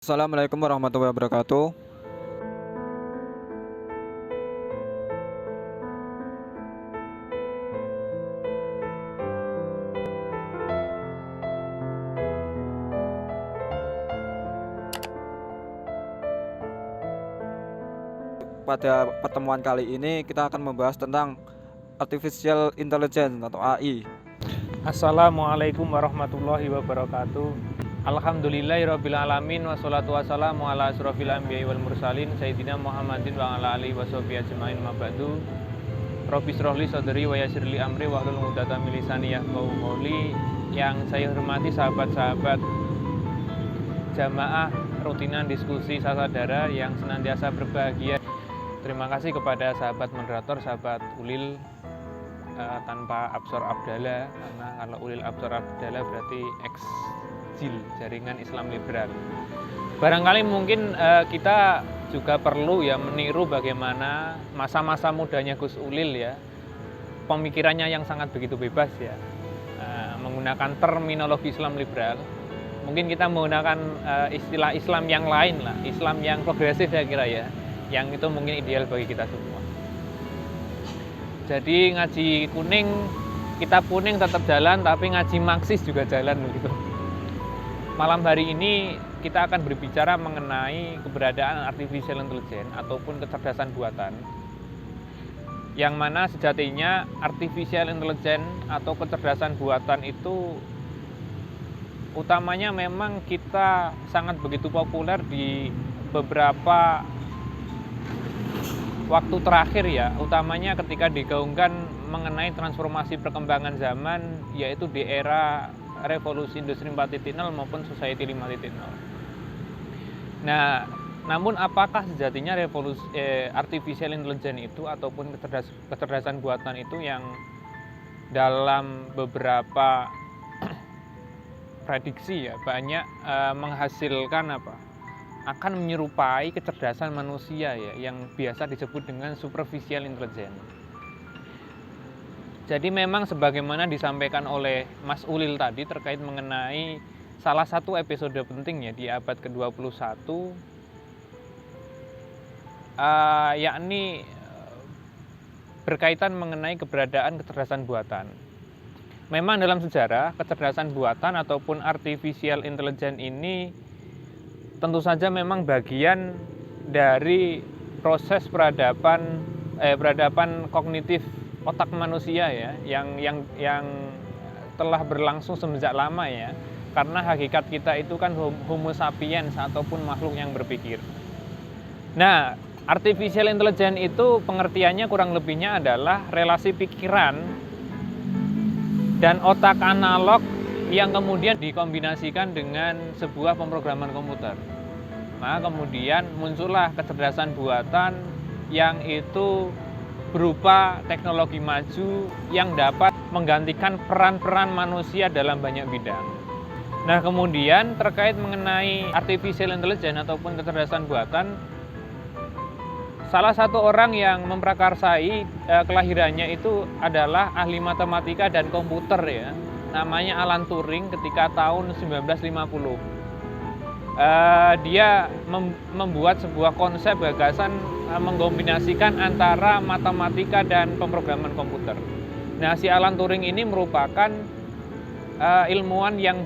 Assalamualaikum warahmatullahi wabarakatuh. Pada pertemuan kali ini kita akan membahas tentang artificial intelligence atau AI. Assalamualaikum warahmatullahi wabarakatuh. Alhamdulillahirabbil alamin wassalatu wassalamu ala asrofil anbiya'i wal mursalin sayyidina Muhammadin wa ala alihi washabihi ajmain ma ba'du. Rabbi shrahli sadri wa yassirli amri wahlul 'uqdatam min lisani yafqahu qawli. Yang saya hormati sahabat-sahabat jamaah rutinan diskusi Sasadara yang senantiasa berbahagia. Terima kasih kepada sahabat moderator, sahabat Ulil tanpa Absor Abdallah, karena kalau Ulil Absor Abdallah berarti ex-JIL, Jaringan Islam Liberal. Barangkali mungkin kita juga perlu ya meniru bagaimana masa-masa mudanya Gus Ulil ya, pemikirannya yang sangat begitu bebas ya, menggunakan terminologi Islam liberal. Mungkin kita menggunakan istilah Islam yang lain lah, Islam yang progresif saya kira ya, yang itu mungkin ideal bagi kita semua. Jadi ngaji kuning, kitab kuning tetap jalan, tapi ngaji Marxis juga jalan begitu. Malam hari ini kita akan berbicara mengenai keberadaan artificial intelligence ataupun kecerdasan buatan. Yang mana sejatinya artificial intelligence atau kecerdasan buatan itu utamanya memang kita sangat begitu populer di beberapa waktu terakhir ya, utamanya ketika digaungkan mengenai transformasi perkembangan zaman, yaitu di era revolusi industri 4.0 maupun society 5.0. Nah, namun apakah sejatinya revolusi artificial intelligence itu ataupun kecerdasan buatan itu yang dalam beberapa prediksi ya banyak menghasilkan akan menyerupai kecerdasan manusia ya, yang biasa disebut dengan superficial intelligence. Jadi memang sebagaimana disampaikan oleh Mas Ulil tadi terkait mengenai salah satu episode penting ya di abad ke-21, yakni berkaitan mengenai keberadaan kecerdasan buatan. Memang dalam sejarah kecerdasan buatan ataupun artificial intelligence ini tentu saja memang bagian dari proses peradaban kognitif otak manusia ya, yang telah berlangsung semenjak lama ya, karena hakikat kita itu kan homo sapiens ataupun makhluk yang berpikir. Nah, artificial intelligence itu pengertiannya kurang lebihnya adalah relasi pikiran dan otak analog yang kemudian dikombinasikan dengan sebuah pemrograman komputer. Nah, kemudian muncullah kecerdasan buatan yang itu berupa teknologi maju yang dapat menggantikan peran-peran manusia dalam banyak bidang. Nah, kemudian terkait mengenai artificial intelligence ataupun kecerdasan buatan, salah satu orang yang memprakarsai kelahirannya itu adalah ahli matematika dan komputer ya, namanya Alan Turing ketika tahun 1950. Dia membuat sebuah konsep gagasan mengkombinasikan antara matematika dan pemrograman komputer. Nah, si Alan Turing ini merupakan ilmuwan yang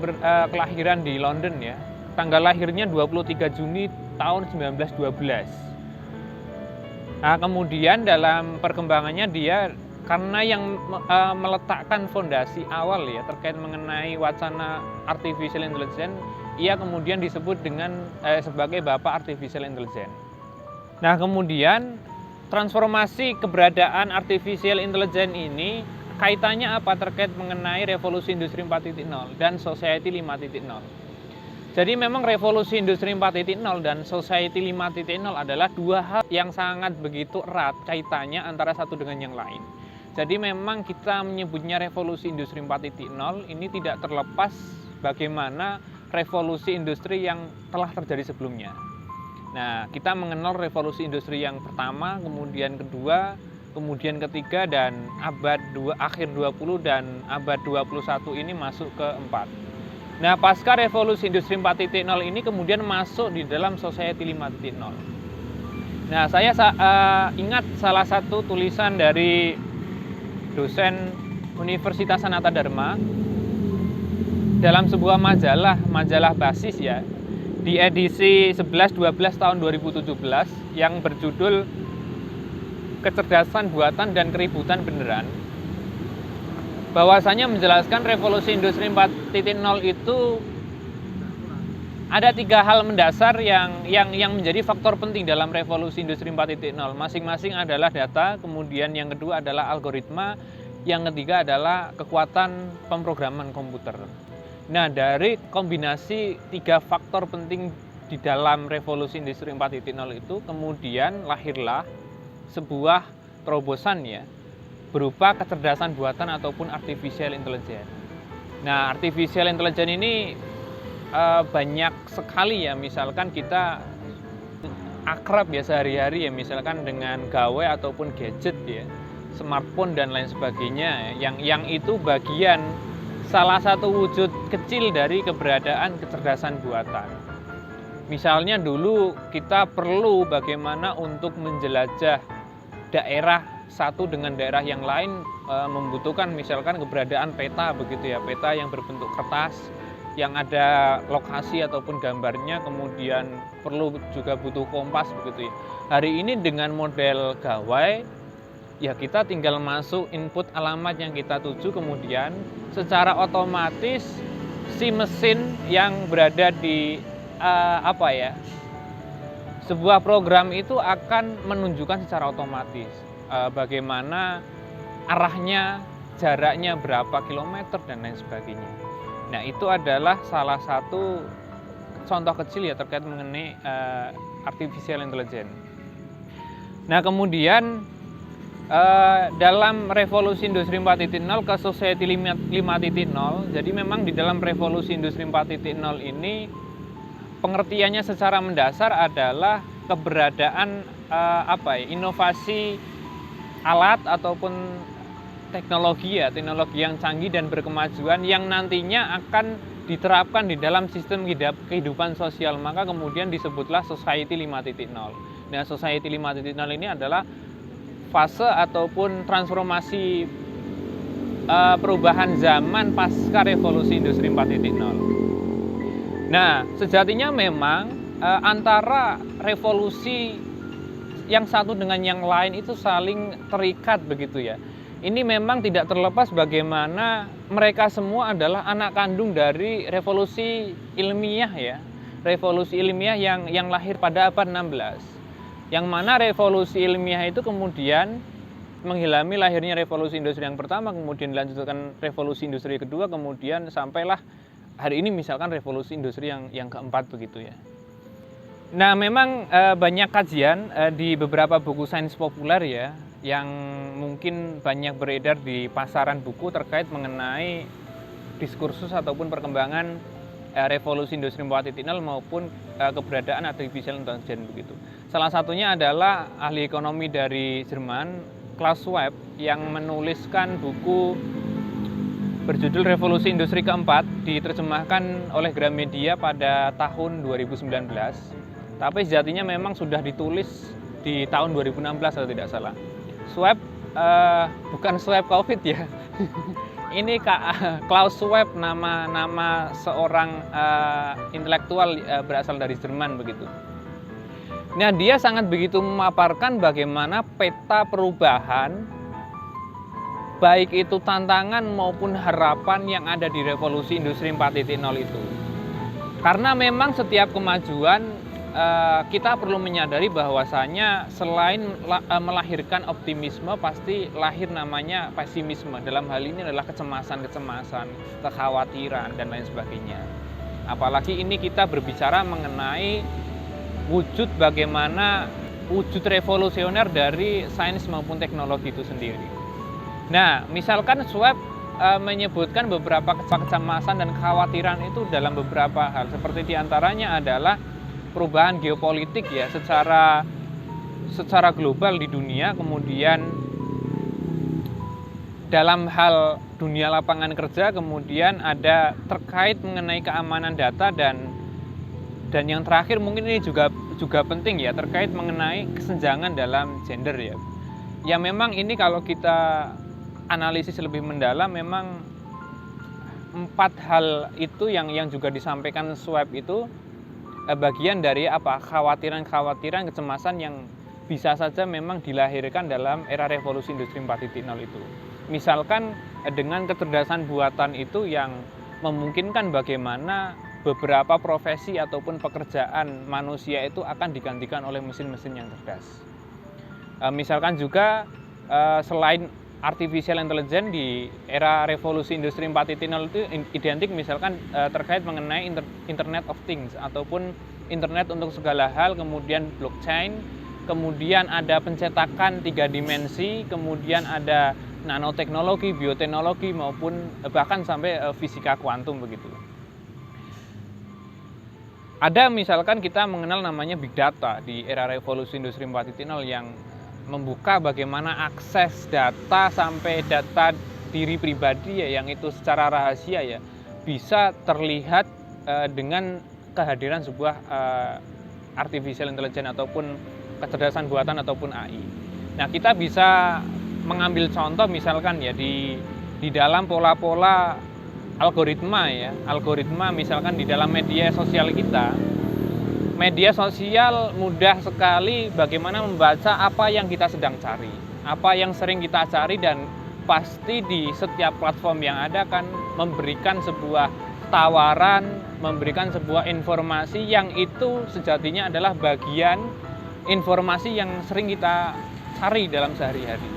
kelahiran di London ya. Tanggal lahirnya 23 Juni tahun 1912. Nah, kemudian dalam perkembangannya dia karena yang meletakkan fondasi awal ya terkait mengenai wacana artificial intelligence, ia kemudian disebut dengan sebagai Bapak Artificial Intelligence. Nah, kemudian transformasi keberadaan artificial intelligence ini kaitannya apa terkait mengenai revolusi industri 4.0 dan society 5.0. Jadi memang revolusi industri 4.0 dan society 5.0 adalah dua hal yang sangat begitu erat kaitannya antara satu dengan yang lain. Jadi memang kita menyebutnya revolusi industri 4.0 ini tidak terlepas bagaimana revolusi industri yang telah terjadi sebelumnya. Nah, kita mengenal revolusi industri yang pertama, kemudian kedua, kemudian ketiga, dan akhir 20 dan abad 21 ini masuk ke 4. Nah, pasca revolusi industri 4.0 ini kemudian masuk di dalam society 5.0. Nah, saya ingat salah satu tulisan dari dosen Universitas Sanata Dharma dalam sebuah majalah basis ya, di edisi 11-12 tahun 2017 yang berjudul Kecerdasan Buatan dan Keributan Beneran, bahwasanya menjelaskan revolusi industri 4.0 itu ada 3 hal mendasar yang menjadi faktor penting dalam revolusi industri 4.0. Masing-masing adalah data, kemudian yang kedua adalah algoritma, yang ketiga adalah kekuatan pemrograman komputer. Nah, dari kombinasi 3 faktor penting di dalam revolusi industri 4.0 itu kemudian lahirlah sebuah terobosan ya, berupa kecerdasan buatan ataupun artificial intelligence. Nah, artificial intelligence ini banyak sekali ya, misalkan kita akrab ya sehari-hari ya, misalkan dengan gawai ataupun gadget ya, smartphone dan lain sebagainya, yang itu bagian salah satu wujud kecil dari keberadaan kecerdasan buatan. Misalnya dulu kita perlu bagaimana untuk menjelajah daerah satu dengan daerah yang lain, membutuhkan misalkan keberadaan peta begitu ya, peta yang berbentuk kertas yang ada lokasi ataupun gambarnya, kemudian perlu juga butuh kompas begitu ya. Hari ini dengan model gawai ya, kita tinggal masuk input alamat yang kita tuju, kemudian secara otomatis si mesin yang berada di sebuah program itu akan menunjukkan secara otomatis bagaimana arahnya, jaraknya berapa kilometer dan lain sebagainya. Nah, itu adalah salah satu contoh kecil ya terkait mengenai artificial intelligence. Nah, kemudian dalam revolusi industri 4.0 ke society 5.0, jadi memang di dalam revolusi industri 4.0 ini pengertiannya secara mendasar adalah keberadaan inovasi alat ataupun teknologi yang canggih dan berkemajuan yang nantinya akan diterapkan di dalam sistem kehidupan sosial, maka kemudian disebutlah society 5.0. Nah, society 5.0 ini adalah fase ataupun transformasi perubahan zaman pasca revolusi industri 4.0. Nah, sejatinya memang antara revolusi yang satu dengan yang lain itu saling terikat begitu ya. Ini memang tidak terlepas bagaimana mereka semua adalah anak kandung dari revolusi ilmiah ya. Revolusi ilmiah yang lahir pada abad 16. Yang mana revolusi ilmiah itu kemudian menghilami lahirnya revolusi industri yang pertama, kemudian dilanjutkan revolusi industri kedua, kemudian sampailah hari ini misalkan revolusi industri yang keempat begitu ya. Nah, memang banyak kajian di beberapa buku sains populer ya, yang mungkin banyak beredar di pasaran buku terkait mengenai diskursus ataupun perkembangan revolusi industri 4.0 maupun keberadaan artificial intelligence begitu. Salah satunya adalah ahli ekonomi dari Jerman, Klaus Schwab, yang menuliskan buku berjudul Revolusi Industri Keempat, diterjemahkan oleh Gramedia pada tahun 2019. Tapi sejatinya memang sudah ditulis di tahun 2016 kalau tidak salah. Schwab bukan Schwab COVID ya. Ini Klaus Schwab, nama seorang intelektual berasal dari Jerman begitu. Nah, dia sangat begitu memaparkan bagaimana peta perubahan baik itu tantangan maupun harapan yang ada di revolusi industri 4.0 itu. Karena memang setiap kemajuan kita perlu menyadari bahwasanya selain melahirkan optimisme, pasti lahir namanya pesimisme. Dalam hal ini adalah kecemasan, kekhawatiran dan lain sebagainya. Apalagi ini kita berbicara mengenai wujud bagaimana wujud revolusioner dari sains maupun teknologi itu sendiri. Nah, misalkan Schwab menyebutkan beberapa kecemasan dan kekhawatiran itu dalam beberapa hal, seperti diantaranya adalah perubahan geopolitik ya secara global di dunia, kemudian dalam hal dunia lapangan kerja, kemudian ada terkait mengenai keamanan data, dan yang terakhir mungkin ini juga penting ya, terkait mengenai kesenjangan dalam gender ya. Ya memang ini kalau kita analisis lebih mendalam, memang 4 hal itu yang juga disampaikan Schwab itu bagian dari khawatiran-khawatiran, kecemasan yang bisa saja memang dilahirkan dalam era revolusi industri 4.0 itu. Misalkan dengan kecerdasan buatan itu yang memungkinkan bagaimana beberapa profesi ataupun pekerjaan manusia itu akan digantikan oleh mesin-mesin yang cerdas. Misalkan juga selain artificial intelligence di era revolusi industri 4.0 itu identik misalkan terkait mengenai Internet of Things ataupun internet untuk segala hal, kemudian blockchain, kemudian ada pencetakan 3 dimensi, kemudian ada nanoteknologi, bioteknologi, maupun bahkan sampai fisika kuantum begitu. Ada misalkan kita mengenal namanya big data di era revolusi industri 4.0 yang membuka bagaimana akses data sampai data diri pribadi ya, yang itu secara rahasia ya bisa terlihat dengan kehadiran sebuah artificial intelligence ataupun kecerdasan buatan ataupun AI. Nah, kita bisa mengambil contoh misalkan ya di dalam pola-pola algoritma misalkan di dalam media sosial kita. Media sosial mudah sekali bagaimana membaca apa yang kita sedang cari, apa yang sering kita cari, dan pasti di setiap platform yang ada kan memberikan sebuah tawaran, memberikan sebuah informasi yang itu sejatinya adalah bagian informasi yang sering kita cari dalam sehari-hari.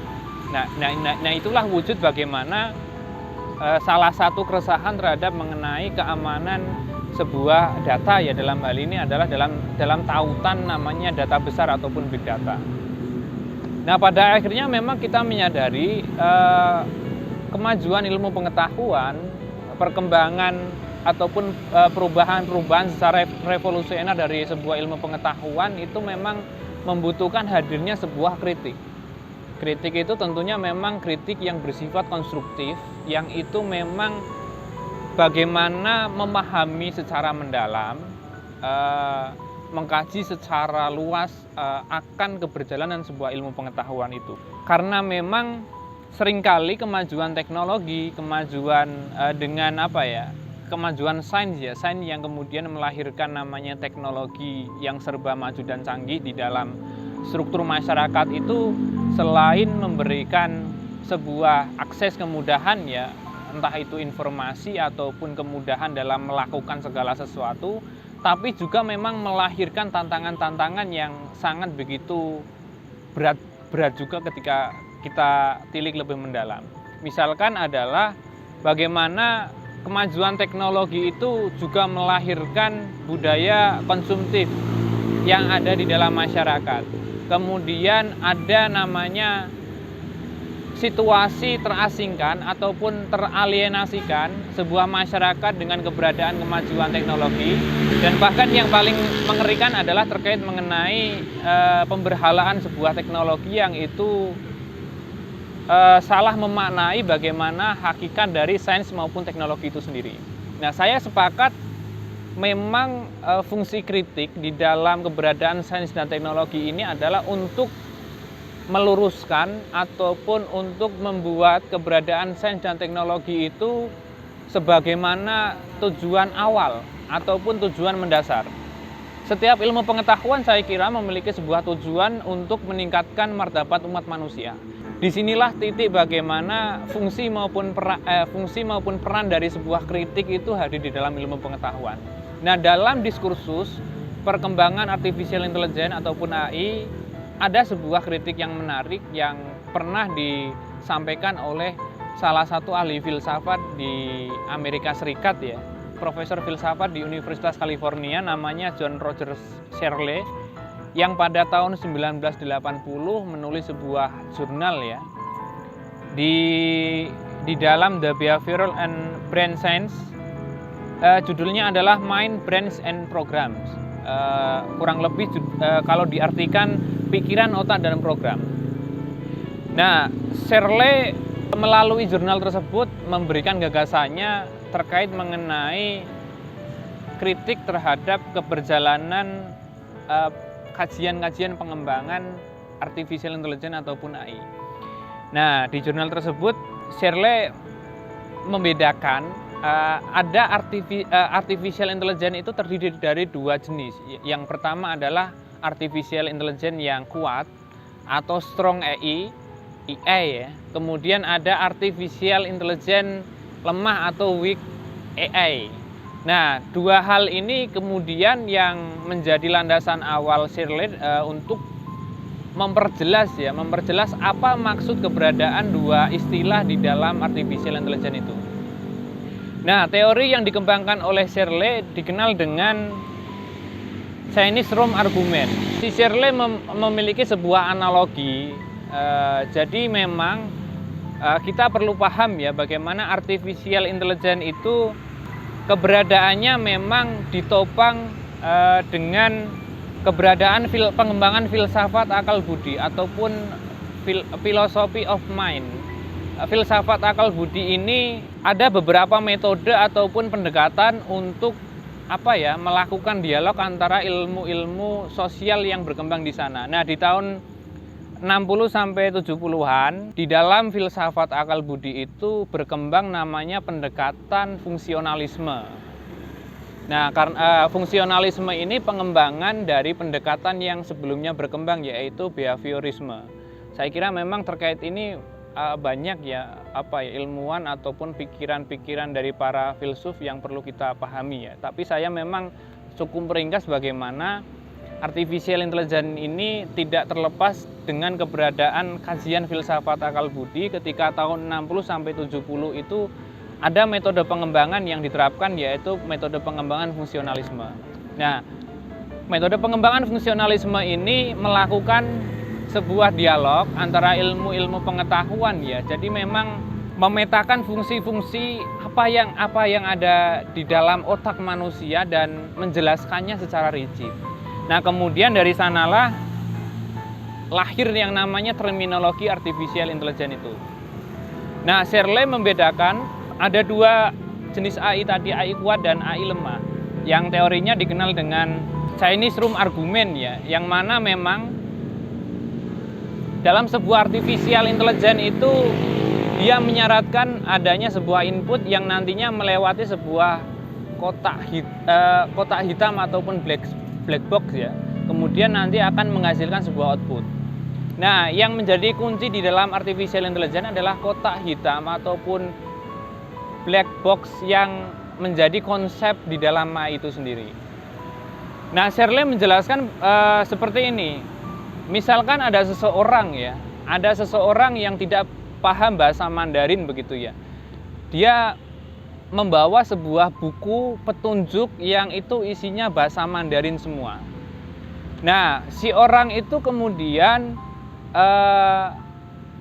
Nah itulah wujud bagaimana salah satu keresahan terhadap mengenai keamanan sebuah data ya, dalam hal ini adalah dalam tautan namanya data besar ataupun big data. Nah, pada akhirnya memang kita menyadari kemajuan ilmu pengetahuan, perkembangan ataupun perubahan secara revolusioner dari sebuah ilmu pengetahuan itu memang membutuhkan hadirnya sebuah kritik. Kritik itu tentunya memang kritik yang bersifat konstruktif, yang itu memang bagaimana memahami secara mendalam, mengkaji secara luas akan keberjalanan sebuah ilmu pengetahuan itu. Karena memang seringkali kemajuan teknologi, kemajuan kemajuan sains yang kemudian melahirkan namanya teknologi yang serba maju dan canggih di dalam struktur masyarakat itu, selain memberikan sebuah akses kemudahan ya, entah itu informasi ataupun kemudahan dalam melakukan segala sesuatu, tapi juga memang melahirkan tantangan-tantangan yang sangat begitu berat juga ketika kita tilik lebih mendalam. Misalkan adalah bagaimana kemajuan teknologi itu juga melahirkan budaya konsumtif yang ada di dalam masyarakat. Kemudian ada namanya situasi terasingkan ataupun teralienasikan sebuah masyarakat dengan keberadaan kemajuan teknologi, dan bahkan yang paling mengerikan adalah terkait mengenai pemberhalaan sebuah teknologi yang itu salah memaknai bagaimana hakikat dari sains maupun teknologi itu sendiri. Nah, saya sepakat memang fungsi kritik di dalam keberadaan sains dan teknologi ini adalah untuk meluruskan ataupun untuk membuat keberadaan sains dan teknologi itu sebagaimana tujuan awal ataupun tujuan mendasar. Setiap ilmu pengetahuan saya kira memiliki sebuah tujuan untuk meningkatkan martabat umat manusia. Disinilah titik bagaimana fungsi maupun peran dari sebuah kritik itu hadir di dalam ilmu pengetahuan. Nah, dalam diskursus perkembangan artificial intelligence ataupun AI, ada sebuah kritik yang menarik yang pernah disampaikan oleh salah satu ahli filsafat di Amerika Serikat ya, profesor filsafat di Universitas California, namanya John Rogers Searle, yang pada tahun 1980 menulis sebuah jurnal ya, di dalam The Behavioral and Brain Science. Judulnya adalah Mind, Brains, and Programs. Kurang lebih kalau diartikan pikiran, otak, dan program. Nah, Searle melalui jurnal tersebut memberikan gagasannya terkait mengenai kritik terhadap keberjalanan kajian-kajian pengembangan artificial intelligence ataupun AI. Nah, di jurnal tersebut Shirley membedakan ada artificial intelligence itu terdiri dari dua jenis. Yang pertama adalah artificial intelligence yang kuat atau strong AI ya. Kemudian ada artificial intelligence lemah atau weak AI. Nah, dua hal ini kemudian yang menjadi landasan awal Shirley untuk memperjelas apa maksud keberadaan dua istilah di dalam artificial intelligence itu. Nah, teori yang dikembangkan oleh Shirley dikenal dengan Chinese Room Argument. Si Shirley memiliki sebuah analogi. Jadi memang kita perlu paham ya bagaimana artificial intelligence itu keberadaannya memang ditopang dengan keberadaan pengembangan filsafat akal budi ataupun philosophy of mind. Filsafat akal budi ini ada beberapa metode ataupun pendekatan untuk melakukan dialog antara ilmu-ilmu sosial yang berkembang di sana. Nah, di tahun 60 sampai 70-an di dalam filsafat akal budi itu berkembang namanya pendekatan fungsionalisme. Nah, karena fungsionalisme ini pengembangan dari pendekatan yang sebelumnya berkembang yaitu behaviorisme. Saya kira memang terkait ini banyak ilmuwan ataupun pikiran-pikiran dari para filsuf yang perlu kita pahami ya. Tapi saya memang cukup meringkas bagaimana artificial intelligence ini tidak terlepas dengan keberadaan kajian filsafat akal budi ketika tahun 60 sampai 70 itu ada metode pengembangan yang diterapkan yaitu metode pengembangan fungsionalisme. Nah, metode pengembangan fungsionalisme ini melakukan sebuah dialog antara ilmu-ilmu pengetahuan ya. Jadi memang memetakan fungsi-fungsi apa yang ada di dalam otak manusia dan menjelaskannya secara rinci. Nah, kemudian dari sanalah lahir yang namanya terminologi artificial intelligence itu. Nah, Shirley membedakan ada dua jenis AI tadi, AI kuat dan AI lemah. Yang teorinya dikenal dengan Chinese Room Argument ya, yang mana memang dalam sebuah artificial intelligence itu dia menyaratkan adanya sebuah input yang nantinya melewati sebuah kotak hitam ataupun black box ya. Kemudian nanti akan menghasilkan sebuah output. Nah, yang menjadi kunci di dalam artificial intelligence adalah kotak hitam ataupun black box yang menjadi konsep di dalam AI itu sendiri. Nah, Shirley menjelaskan seperti ini. Misalkan ada seseorang yang tidak paham bahasa Mandarin begitu ya. Dia membawa sebuah buku petunjuk yang itu isinya bahasa Mandarin semua. Nah, si orang itu kemudian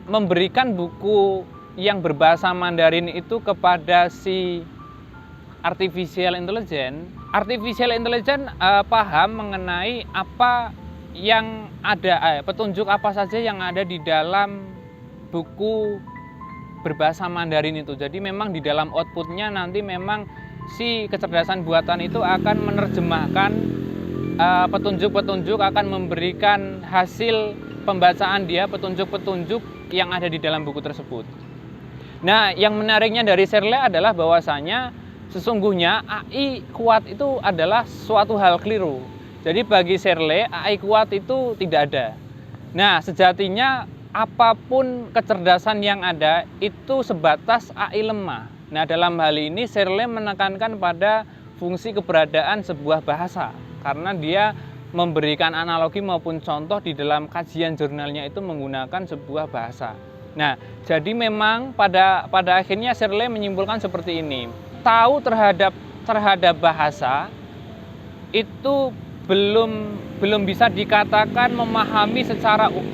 memberikan buku yang berbahasa Mandarin itu kepada si artificial intelligence. Artificial intelligence paham mengenai apa yang ada, petunjuk apa saja yang ada di dalam buku berbahasa Mandarin itu. Jadi memang di dalam outputnya nanti memang si kecerdasan buatan itu akan menerjemahkan petunjuk-petunjuk, akan memberikan hasil pembacaan dia, petunjuk-petunjuk yang ada di dalam buku tersebut. Nah, yang menariknya dari Shirley adalah bahwasanya sesungguhnya AI kuat itu adalah suatu hal keliru. Jadi bagi Shirley, AI kuat itu tidak ada. Nah, sejatinya apapun kecerdasan yang ada itu sebatas AI lemah. Nah, dalam hal ini Shirley menekankan pada fungsi keberadaan sebuah bahasa. Karena dia memberikan analogi maupun contoh di dalam kajian jurnalnya itu menggunakan sebuah bahasa. Nah, jadi memang pada akhirnya Shirley menyimpulkan seperti ini. Tahu terhadap bahasa itu belum bisa dikatakan memahami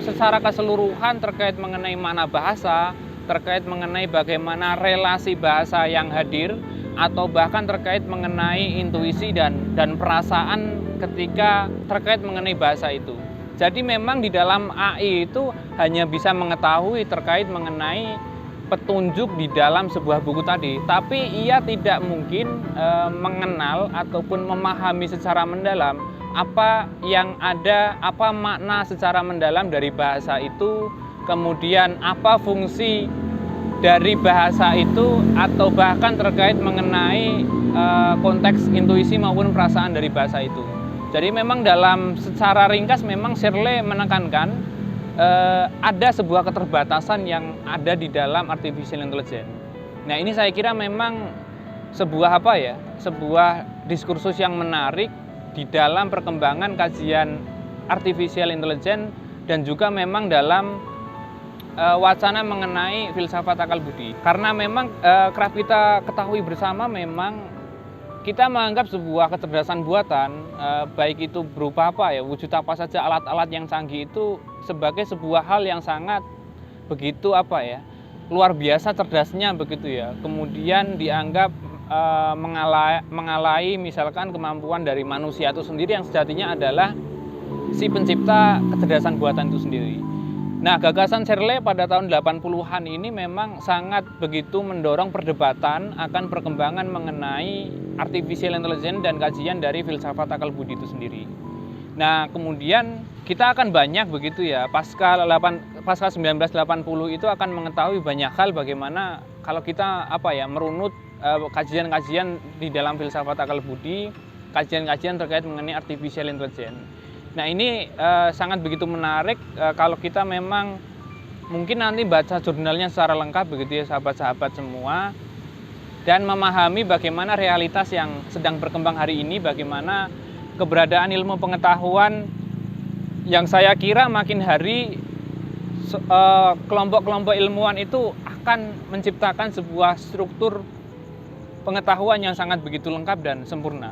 secara keseluruhan terkait mengenai makna bahasa, terkait mengenai bagaimana relasi bahasa yang hadir, atau bahkan terkait mengenai intuisi dan perasaan ketika terkait mengenai bahasa itu. Jadi memang di dalam AI itu hanya bisa mengetahui terkait mengenai petunjuk di dalam sebuah buku tadi, tapi ia tidak mungkin mengenal ataupun memahami secara mendalam apa yang ada, apa makna secara mendalam dari bahasa itu, kemudian apa fungsi dari bahasa itu, atau bahkan terkait mengenai konteks intuisi maupun perasaan dari bahasa itu. Jadi memang dalam secara ringkas memang Shirley menekankan ada sebuah keterbatasan yang ada di dalam artificial intelligence. Nah, ini saya kira memang sebuah sebuah diskursus yang menarik di dalam perkembangan kajian artificial intelligence dan juga memang dalam wacana mengenai filsafat akal budi. Karena memang kerap kita ketahui bersama, memang kita menganggap sebuah kecerdasan buatan, baik itu berupa wujud apa saja alat-alat yang canggih itu sebagai sebuah hal yang sangat begitu luar biasa cerdasnya begitu ya. Kemudian dianggap mengalai misalkan kemampuan dari manusia itu sendiri yang sejatinya adalah si pencipta kecerdasan buatan itu sendiri. Nah, gagasan Shirley pada tahun 80-an ini memang sangat begitu mendorong perdebatan akan perkembangan mengenai artificial intelligence dan kajian dari filsafat akal budi itu sendiri. Nah, kemudian kita akan banyak begitu ya, pasca 1980 itu akan mengetahui banyak hal bagaimana kalau kita merunut kajian-kajian di dalam filsafat akal budi, kajian-kajian terkait mengenai artificial intelligence. Nah, ini sangat begitu menarik kalau kita memang mungkin nanti baca jurnalnya secara lengkap begitu ya sahabat-sahabat semua, dan memahami bagaimana realitas yang sedang berkembang hari ini, bagaimana keberadaan ilmu pengetahuan yang saya kira makin hari kelompok-kelompok ilmuwan itu akan menciptakan sebuah struktur pengetahuan yang sangat begitu lengkap dan sempurna.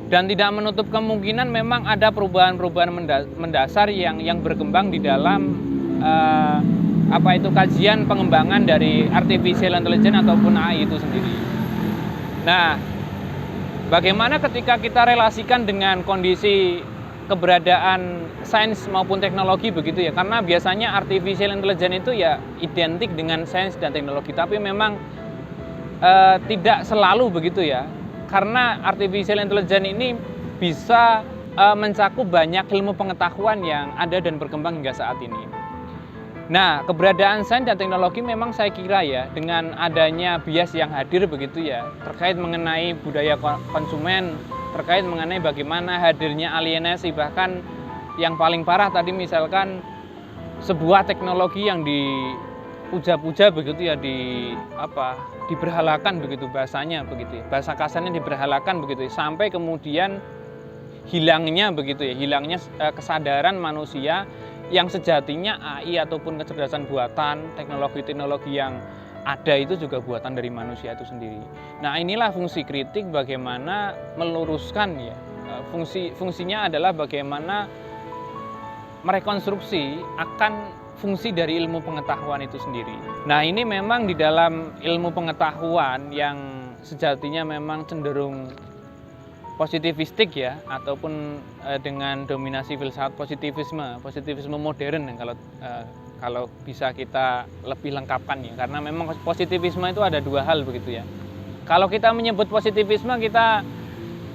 Dan tidak menutup kemungkinan memang ada perubahan-perubahan mendasar yang berkembang di dalam kajian pengembangan dari artificial intelligence ataupun AI itu sendiri. Nah, bagaimana ketika kita relasikan dengan kondisi keberadaan sains maupun teknologi begitu ya? Karena biasanya artificial intelligence itu ya identik dengan sains dan teknologi, tapi memang tidak selalu begitu ya. Karena artificial intelligence ini bisa mencakup banyak ilmu pengetahuan yang ada dan berkembang hingga saat ini. Nah, keberadaan sains dan teknologi memang saya kira ya, dengan adanya bias yang hadir begitu ya, terkait mengenai budaya konsumen, terkait mengenai bagaimana hadirnya alienasi, bahkan yang paling parah tadi misalkan sebuah teknologi yang dipuja-puja begitu ya, diberhalakan begitu bahasanya begitu ya, bahasa kasarnya diberhalakan begitu ya, sampai kemudian hilangnya kesadaran manusia yang sejatinya AI ataupun kecerdasan buatan, teknologi-teknologi yang ada itu juga buatan dari manusia itu sendiri. Nah, inilah fungsi kritik, bagaimana meluruskan ya, fungsinya adalah bagaimana merekonstruksi akan fungsi dari ilmu pengetahuan itu sendiri. Nah, ini memang di dalam ilmu pengetahuan yang sejatinya memang cenderung positivistik ya, ataupun dengan dominasi filsafat positivisme modern kalau bisa kita lebih lengkapkan ya, karena memang positivisme itu ada dua hal begitu ya. Kalau kita menyebut positivisme, kita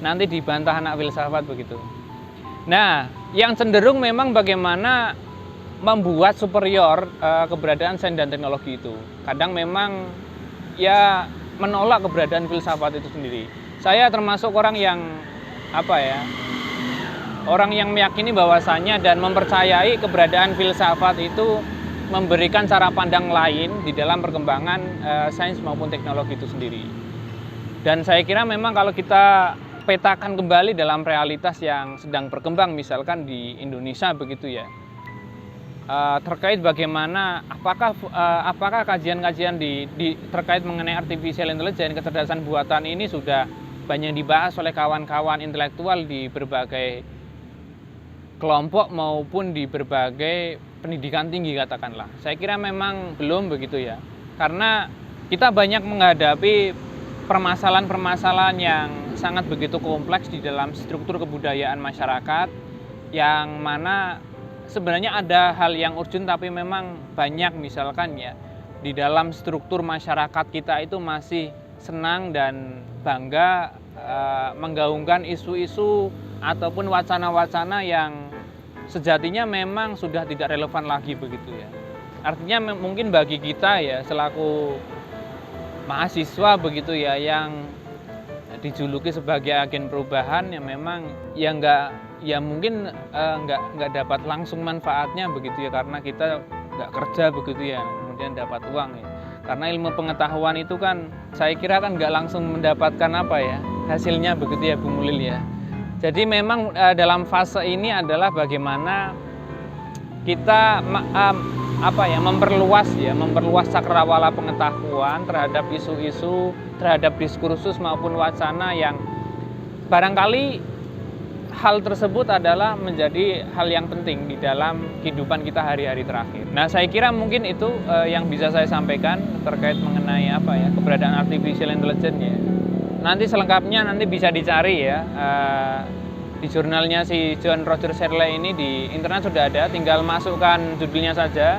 nanti dibantah anak filsafat begitu. Nah, yang cenderung memang bagaimana membuat superior keberadaan sains dan teknologi itu. Kadang memang ya menolak keberadaan filsafat itu sendiri. Saya termasuk orang yang orang yang meyakini bahwasannya dan mempercayai keberadaan filsafat itu memberikan cara pandang lain di dalam perkembangan sains maupun teknologi itu sendiri. Dan saya kira memang kalau kita petakan kembali dalam realitas yang sedang berkembang misalkan di Indonesia begitu ya, terkait bagaimana apakah kajian-kajian terkait mengenai artificial intelligence, kecerdasan buatan ini sudah banyak dibahas oleh kawan-kawan intelektual di berbagai kelompok maupun di berbagai pendidikan tinggi katakanlah. Saya kira memang belum begitu ya, karena kita banyak menghadapi permasalahan-permasalahan yang sangat begitu kompleks di dalam struktur kebudayaan masyarakat, yang mana sebenarnya ada hal yang urgent tapi memang banyak misalkan ya di dalam struktur masyarakat kita itu masih senang dan bangga menggaungkan isu-isu ataupun wacana-wacana yang sejatinya memang sudah tidak relevan lagi begitu ya. Artinya mungkin bagi kita ya selaku mahasiswa begitu ya yang dijuluki sebagai agen perubahan yang memang mungkin nggak dapat langsung manfaatnya begitu ya karena kita nggak kerja begitu ya kemudian dapat uang ya. Karena ilmu pengetahuan itu kan saya kira kan nggak langsung mendapatkan hasilnya begitu ya Bung Mulil ya. Jadi memang dalam fase ini adalah bagaimana kita memperluas cakrawala pengetahuan terhadap isu-isu, terhadap diskursus maupun wacana yang barangkali hal tersebut adalah menjadi hal yang penting di dalam kehidupan kita hari-hari terakhir. Nah, saya kira mungkin itu yang bisa saya sampaikan terkait mengenai keberadaan artificial intelligence ya. Nanti selengkapnya bisa dicari ya di jurnalnya si John Roger Searle ini di internet sudah ada, tinggal masukkan judulnya saja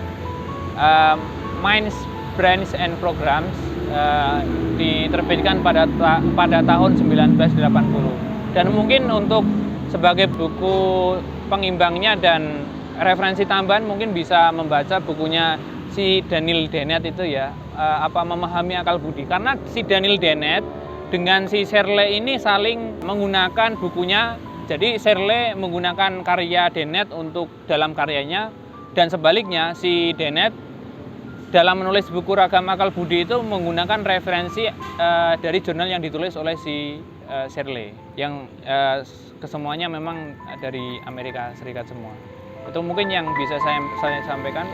Minds, Brains and Programs, diterbitkan pada tahun 1980. Dan mungkin untuk sebagai buku pengimbangnya dan referensi tambahan mungkin bisa membaca bukunya si Daniel Dennett itu ya, memahami akal budi. Karena si Daniel Dennett dengan si Searle ini saling menggunakan bukunya. Jadi Searle menggunakan karya Dennett untuk dalam karyanya dan sebaliknya si Dennett dalam menulis buku Ragam Akal Budi itu menggunakan referensi dari jurnal yang ditulis oleh si Searle yang kesemuanya memang dari Amerika Serikat semua. Itu mungkin yang bisa saya sampaikan.